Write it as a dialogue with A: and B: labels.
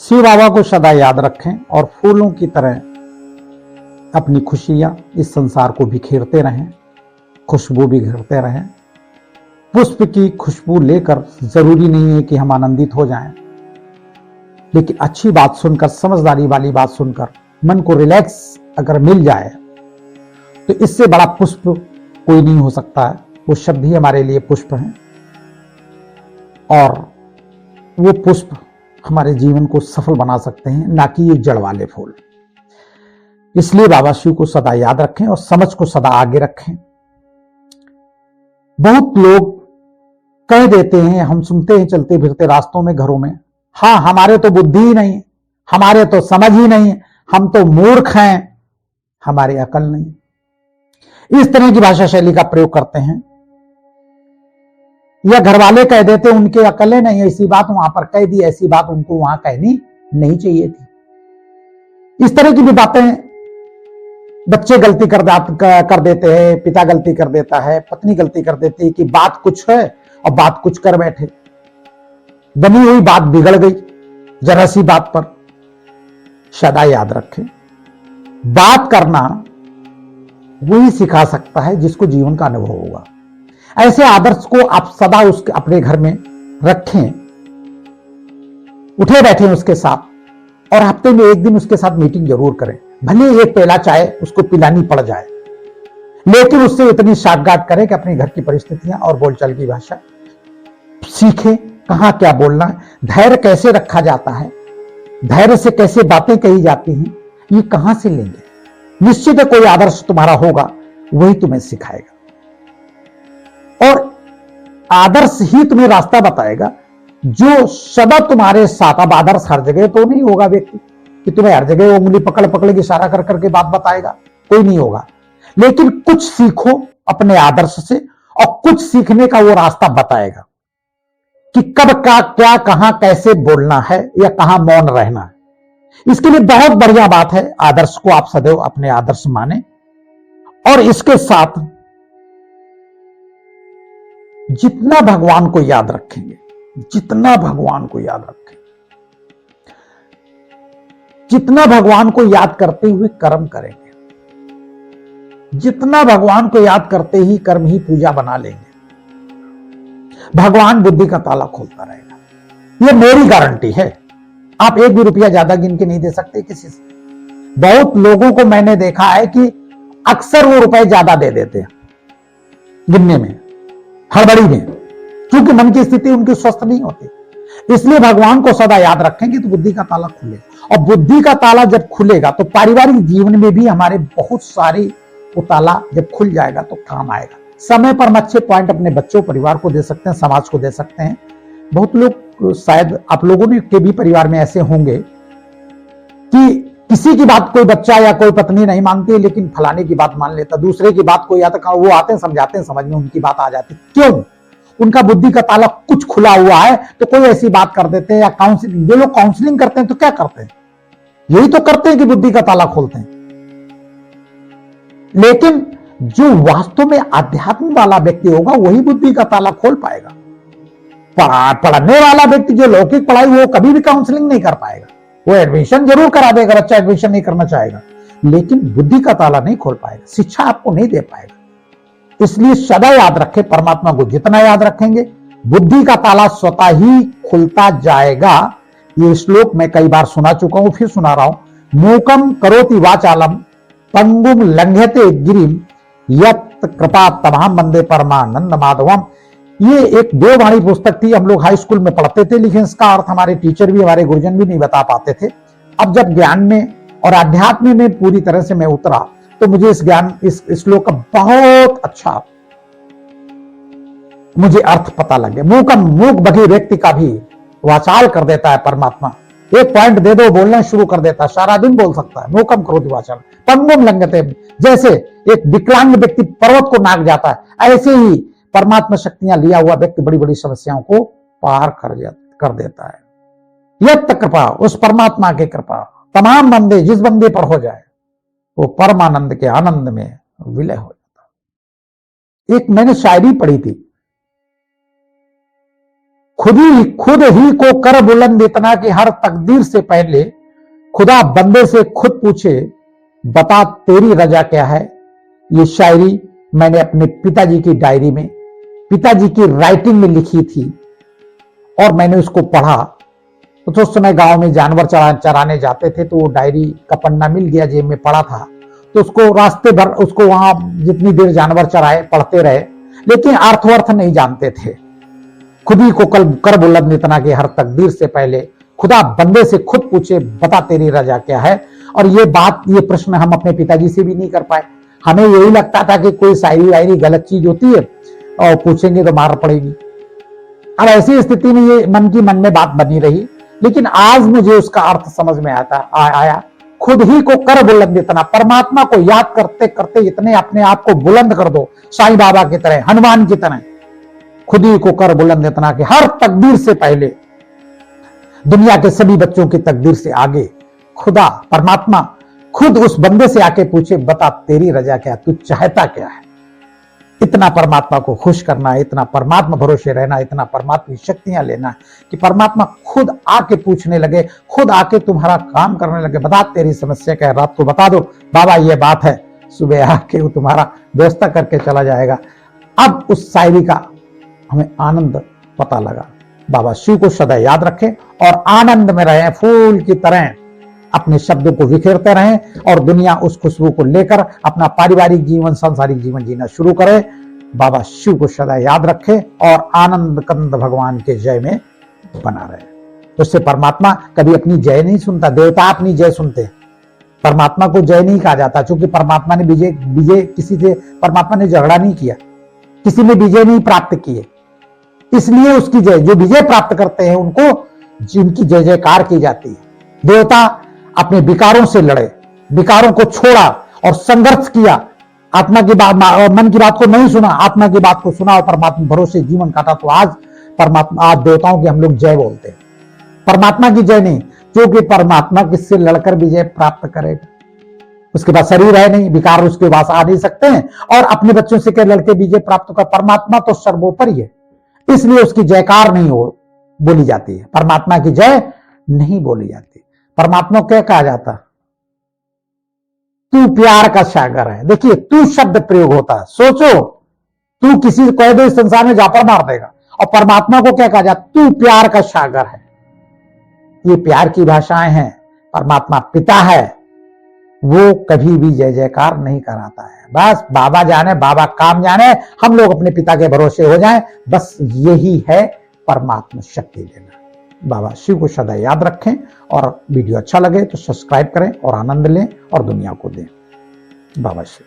A: शिव बाबा को सदा याद रखें और फूलों की तरह अपनी खुशियां इस संसार को बिखेरते रहें, खुशबू बिखेरते रहें। पुष्प की खुशबू लेकर जरूरी नहीं है कि हम आनंदित हो जाएं, लेकिन अच्छी बात सुनकर, समझदारी वाली बात सुनकर मन को रिलैक्स अगर मिल जाए तो इससे बड़ा पुष्प कोई नहीं हो सकता है। वो शब्द ही हमारे लिए पुष्प हैं और वो पुष्प हमारे जीवन को सफल बना सकते हैं, ना कि ये जड़ वाले फूल। इसलिए बाबा शिव को सदा याद रखें और समझ को सदा आगे रखें। बहुत लोग कह देते हैं, हम सुनते हैं चलते फिरते रास्तों में, घरों में, हाँ हमारे तो बुद्धि ही नहीं है, हमारे तो समझ ही नहीं है, हम तो मूर्ख हैं, हमारी अकल नहीं। इस तरह की भाषा शैली का प्रयोग करते हैं। या घर वाले कह देते उनके अकलें नहीं, ऐसी बात वहां पर कह दी, ऐसी बात उनको वहां कहनी नहीं चाहिए थी। इस तरह की भी बातें बच्चे गलती कर देते हैं, पिता गलती कर देता है, पत्नी गलती कर देती है कि बात कुछ है और बात कुछ कर बैठे, बनी हुई बात बिगड़ गई जरा सी बात पर। सदा याद रखें, बात करना वही सिखा सकता है जिसको जीवन का अनुभव होगा। ऐसे आदर्श को आप सदा उसके अपने घर में रखें, उठे बैठे उसके साथ और हफ्ते में एक दिन उसके साथ मीटिंग जरूर करें। भले एक पेला चाय उसको पिलानी पड़ जाए, लेकिन उससे इतनी साठगांठ करें कि अपने घर की परिस्थितियां और बोलचाल की भाषा सीखें, कहां क्या बोलना है, धैर्य कैसे रखा जाता है, धैर्य से कैसे बातें कही जाती हैं, ये कहां से लेंगे। निश्चित है कोई आदर्श तुम्हारा होगा, वही तुम्हें सिखाएगा और आदर्श ही तुम्हें रास्ता बताएगा जो सदा तुम्हारे साथ। अब आदर्श हर जगह तो नहीं होगा व्यक्ति कि तुम्हें हर जगह उंगली पकड़ पकड़ के इशारा कर करके बात बताएगा, कोई नहीं होगा। लेकिन कुछ सीखो अपने आदर्श से और कुछ सीखने का वो रास्ता बताएगा कि कब का क्या कहां कैसे बोलना है या कहां मौन रहना है। इसके लिए बहुत बढ़िया बात है, आदर्श को आप सदैव अपने आदर्श माने और इसके साथ जितना भगवान को याद रखेंगे, जितना भगवान को याद रखेंगे, जितना भगवान को याद करते हुए कर्म करेंगे, जितना भगवान को याद करते ही कर्म ही पूजा बना लेंगे, भगवान बुद्धि का ताला खोलता रहेगा। यह मेरी गारंटी है। आप एक भी रुपया ज्यादा गिन के नहीं दे सकते किसी से। बहुत लोगों को मैंने देखा है कि अक्सर वो रुपए ज्यादा दे देते हैं गिनने में, हड़बड़ी में, क्योंकि मन की स्थिति उनकी स्वस्थ नहीं होती। इसलिए भगवान को सदा याद रखेंगे तो बुद्धि का ताला खुलेगा और बुद्धि का ताला जब खुलेगा तो पारिवारिक जीवन में भी हमारे बहुत सारे वो ताला जब खुल जाएगा तो काम आएगा। समय पर हम अच्छे पॉइंट अपने बच्चों परिवार को दे सकते हैं, समाज को दे सकते हैं। बहुत लोग, शायद आप लोगों के भी परिवार में ऐसे होंगे कि किसी की बात कोई बच्चा या कोई पत्नी नहीं मानती, लेकिन फलाने की बात मान लेता, दूसरे की बात कोई आता, वो आते हैं समझाते हैं, समझ में उनकी बात आ जाती। क्यों? उनका बुद्धि का ताला कुछ खुला हुआ है तो कोई ऐसी बात कर देते हैं। या काउंसलिंग, जो लोग काउंसलिंग करते हैं तो क्या करते हैं, यही तो करते हैं कि बुद्धि का ताला खोलते हैं। लेकिन जो वास्तव में आध्यात्म वाला व्यक्ति होगा वही बुद्धि का ताला खोल पाएगा। पढ़ने वाला व्यक्ति जो लौकिक पढ़ाई, वो कभी भी काउंसलिंग नहीं कर पाएगा। वो एडमिशन जरूर करा देगा, बच्चा एडमिशन नहीं करना चाहेगा, लेकिन बुद्धि का ताला नहीं खोल पाएगा, शिक्षा आपको नहीं दे पाएगा। इसलिए सदा याद रखें, परमात्मा को जितना याद रखेंगे बुद्धि का ताला स्वतः ही खुलता जाएगा। ये श्लोक मैं कई बार सुना चुका हूं, फिर सुना रहा हूं। मूकम करोति वाचालम पंगुम लंघयते गिरिम यत् कृपा तमाम वंदे परमानंद माधवम। ये एक देववाणी पुस्तक थी, हम लोग हाई स्कूल में पढ़ते थे, लेकिन इसका अर्थ हमारे टीचर भी, हमारे गुरुजन भी नहीं बता पाते थे। अब जब ज्ञान में और अध्यात्म में पूरी तरह से मैं उतरा तो मुझे इस ज्ञान, इस श्लोक का बहुत अच्छा मुझे अर्थ पता लग गया। मूक बधिर व्यक्ति का भी वाचाल कर देता है परमात्मा। एक पॉइंट दे दो, बोलना शुरू कर देता है, सारा दिन बोल सकता है। मूकम करोति वाचाल पंगुम लंघयते, जैसे एक विकलांग व्यक्ति पर्वत को नाग जाता है, ऐसे ही परमात्मा शक्तियां लिया हुआ व्यक्ति बड़ी बड़ी समस्याओं को पार कर देता है। यत् कृपा, उस परमात्मा की कृपा तमाम बंदे, जिस बंदे पर हो जाए वो परमानंद के आनंद में विलय हो जाता। एक मैंने शायरी पढ़ी थी, खुद ही को कर बुलंद इतना कि हर तकदीर से पहले खुदा बंदे से खुद पूछे बता तेरी रजा क्या है। ये शायरी मैंने अपने पिताजी की डायरी में, पिताजी की राइटिंग में लिखी थी और मैंने उसको पढ़ा। तो उस समय गांव में जानवर चराने जाते थे, तो वो डायरी का पन्ना मिल गया, जेब में पड़ा था, तो उसको रास्ते भर उसको वहां जितनी देर जानवर चराए पढ़ते रहे, लेकिन अर्थ नहीं जानते थे। खुद ही को कल कर बुलंद इतना कि हर तकदीर से पहले खुदा बंदे से खुद पूछे बता तेरी रजा क्या है। और ये प्रश्न हम अपने पिताजी से भी नहीं कर पाए। हमें यही लगता था कि कोई शायरी वायरी गलत चीज होती है और पूछेंगे तो मार पड़ेगी। अब ऐसी स्थिति में ये मन में बात बनी रही, लेकिन आज मुझे उसका अर्थ समझ में आया। खुद ही को कर बुलंद इतना, परमात्मा को याद करते करते इतने अपने आप को बुलंद कर दो, साईं बाबा की तरह, हनुमान की तरह। खुद ही को कर बुलंद इतना कि हर तकदीर से पहले, दुनिया के सभी बच्चों की तकदीर से आगे खुदा परमात्मा खुद उस बंदे से आके पूछे बता तेरी रजा क्या, तू चाहता क्या है। इतना परमात्मा को खुश करना, इतना परमात्मा भरोसे रहना, इतना परमात्मा की शक्तियां लेना कि परमात्मा खुद आके पूछने लगे, खुद आके तुम्हारा काम करने लगे, बता तेरी समस्या क्या है, रात को बता दो बाबा ये बात है, सुबह आके वो तुम्हारा व्यवस्था करके चला जाएगा। अब उस शायरी का हमें आनंद पता लगा। बाबा शिव को सदा याद रखें और आनंद में रहें, फूल की तरह अपने शब्दों को बिखेरते रहें और दुनिया उस खुशबू को लेकर अपना पारिवारिक जीवन, सांसारिक जीवन जीना शुरू करे। बाबा शिव को सदा याद रखें और आनंद कंद भगवान के जय में बना रहे। उससे परमात्मा कभी अपनी जय नहीं सुनता, देवता अपनी जय सुनते। परमात्मा को जय नहीं कहा जाता, क्योंकि परमात्मा ने विजय किसी से, परमात्मा ने झगड़ा नहीं किया, किसी ने विजय नहीं प्राप्त किए, इसलिए उसकी जय, जो विजय प्राप्त करते हैं उनको जिनकी जय जयकार की जाती है। देवता अपने विकारों से लड़े, विकारों को छोड़ा और संघर्ष किया, आत्मा की बात, मन की बात को नहीं सुना, आत्मा की बात को सुना और परमात्मा भरोसे जीवन काटा। तो आज देवताओं की हम लोग जय बोलते हैं, परमात्मा की जय नहीं, क्योंकि परमात्मा किससे लड़कर विजय प्राप्त करेगा। उसके पास शरीर है नहीं, विकार उसके पास आ नहीं सकते हैं, और अपने बच्चों से क्या लड़के विजय प्राप्त कर। परमात्मा तो सर्वोपरि है, इसलिए उसकी जयकार नहीं बोली जाती है, परमात्मा की जय नहीं बोली जाती। परमात्मा को क्या कहा जाता, तू प्यार का सागर है। देखिए तू शब्द प्रयोग होता है, सोचो तू किसी को कह दो इस संसार में जापर मार देगा, और परमात्मा को क्या कहा जाता, तू प्यार का सागर है। ये प्यार की भाषाएं हैं। परमात्मा पिता है, वो कभी भी जय जयकार नहीं कराता है। बस बाबा जाने, बाबा काम जाने, हम लोग अपने पिता के भरोसे हो जाएं, बस यही है परमात्मा शक्ति देना। बाबा शिव को सदा याद रखें और वीडियो अच्छा लगे तो सब्सक्राइब करें और आनंद लें और दुनिया को दें। बाबा शिव।